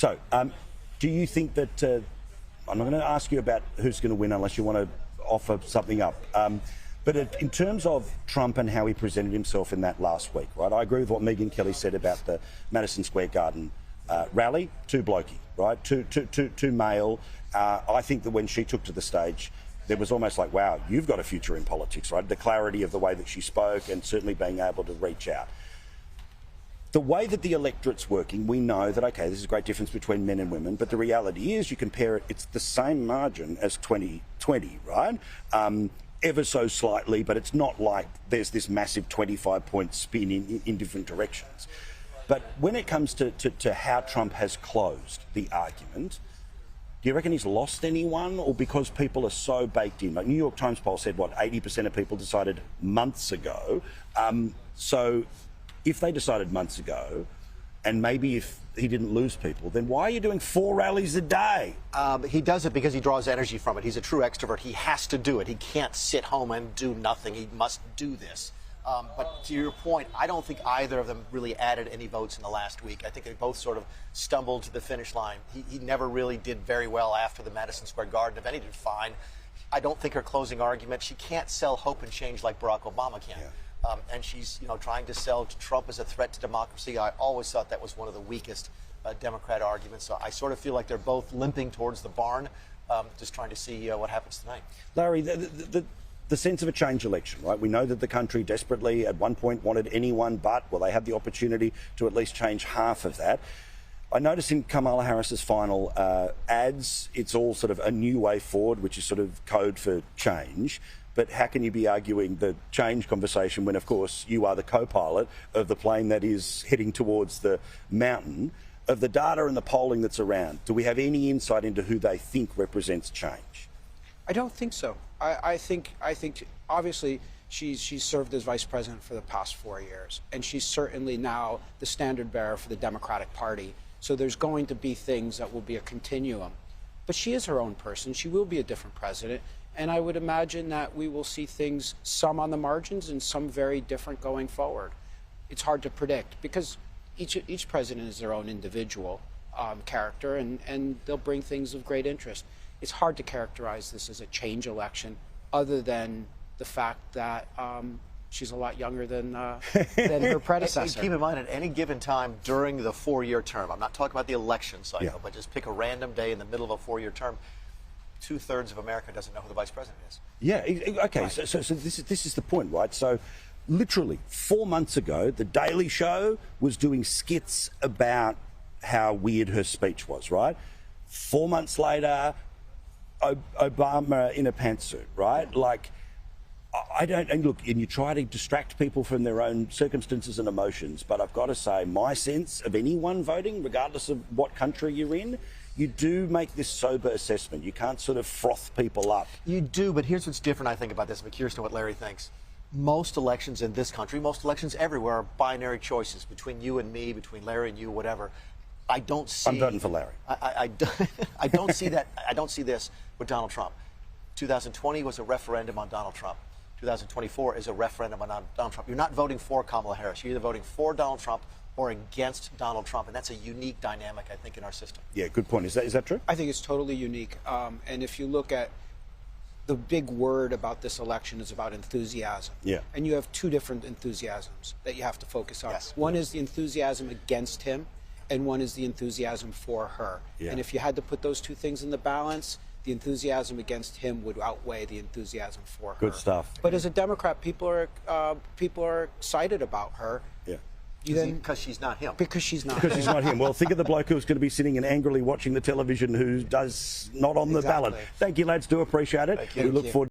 So, do you think that, I'm not going to ask you about who's going to win unless you want to offer something up, but in terms of Trump and how he presented himself in that last week, right, I agree with what Megyn Kelly said about the Madison Square Garden rally, too blokey, right, too male. I think that when she took to the stage, there was almost like, wow, you've got a future in politics, right? The clarity of the way that she spoke and certainly being able to reach out. The way that the electorate's working, we know that, OK, there's a great difference between men and women, but the reality is you compare it, it's the same margin as 2020, right? Ever so slightly, but it's not like there's this massive 25-point spin in different directions. But when it comes to how Trump has closed the argument, do you reckon he's lost anyone, or because people are so baked in? Like New York Times poll said, what, 80% of people decided months ago. So if they decided months ago, and maybe if he didn't lose people, then why are you doing 4 rallies a day? He does it because he draws energy from it. He's a true extrovert. He has to do it. He can't sit home and do nothing. He must do this. But to your point, I don't think either of them really added any votes in the last week. I think they both sort of stumbled to the finish line. He never really did very well after the Madison Square Garden event. He did fine. I don't think her closing argument, she can't sell hope and change like Barack Obama can. Yeah. And she's, trying to sell Trump as a threat to democracy. I always thought that was one of the weakest Democrat arguments. So I sort of feel like they're both limping towards the barn, just trying to see what happens tonight. Larry, the sense of a change election, right? We know that the country desperately at one point wanted anyone but, well, they had the opportunity to at least change half of that. I noticed in Kamala Harris's final ads, it's all sort of a new way forward, which is sort of code for change. But how can you be arguing the change conversation when, of course, you are the co-pilot of the plane that is heading towards the mountain? Of the data and the polling that's around, do we have any insight into who they think represents change? I don't think so. I think obviously she's served as vice president for the past 4 years, and she's certainly now the standard bearer for the Democratic Party. So there's going to be things that will be a continuum. But she is her own person. She will be a different president. And I would imagine that we will see things, some on the margins and some very different going forward. It's hard to predict because each president is their own individual character, and they'll bring things of great interest. It's hard to characterize this as a change election other than the fact that she's a lot younger than her predecessor. Keep in mind, at any given time during the 4-year term, I'm not talking about the election cycle, but just pick a random day in the middle of a 4-year term, 2/3 of America doesn't know who the vice president is. Yeah, okay, right. So this is the point, right? So literally 4 months ago, The Daily Show was doing skits about how weird her speech was, right? 4 months later, Obama in a pantsuit, right? Like, and look, and you try to distract people from their own circumstances and emotions, but I've got to say, my sense of anyone voting, regardless of what country you're in, you do make this sober assessment. You can't sort of froth people up. You do, but here's what's different, I think, about this. I'm curious to know what Larry thinks. Most elections in this country, most elections everywhere, are binary choices between you and me, between Larry and you, whatever. I don't see. I'm voting for Larry. I don't see that. I don't see this with Donald Trump. 2020 was a referendum on Donald Trump. 2024 is a referendum on Donald Trump. You're not voting for Kamala Harris. You're either voting for Donald Trump or against Donald Trump, and that's a unique dynamic, I think, in our system. Yeah, good point. Is that true? I think it's totally unique. And if you look at the big word about this election is about enthusiasm. Yeah. And you have two different enthusiasms that you have to focus on. Yes. One is the enthusiasm against him, and one is the enthusiasm for her. Yeah. And if you had to put those two things in the balance, the enthusiasm against him would outweigh the enthusiasm for her. Good stuff. But as a Democrat, people are excited about her. Yeah. Because she's not him. Because she's not. Because she's not him. Well, think of the bloke who's going to be sitting and angrily watching the television who does not on the ballot. Thank you, lads. Do appreciate it. Thank you. We look forward.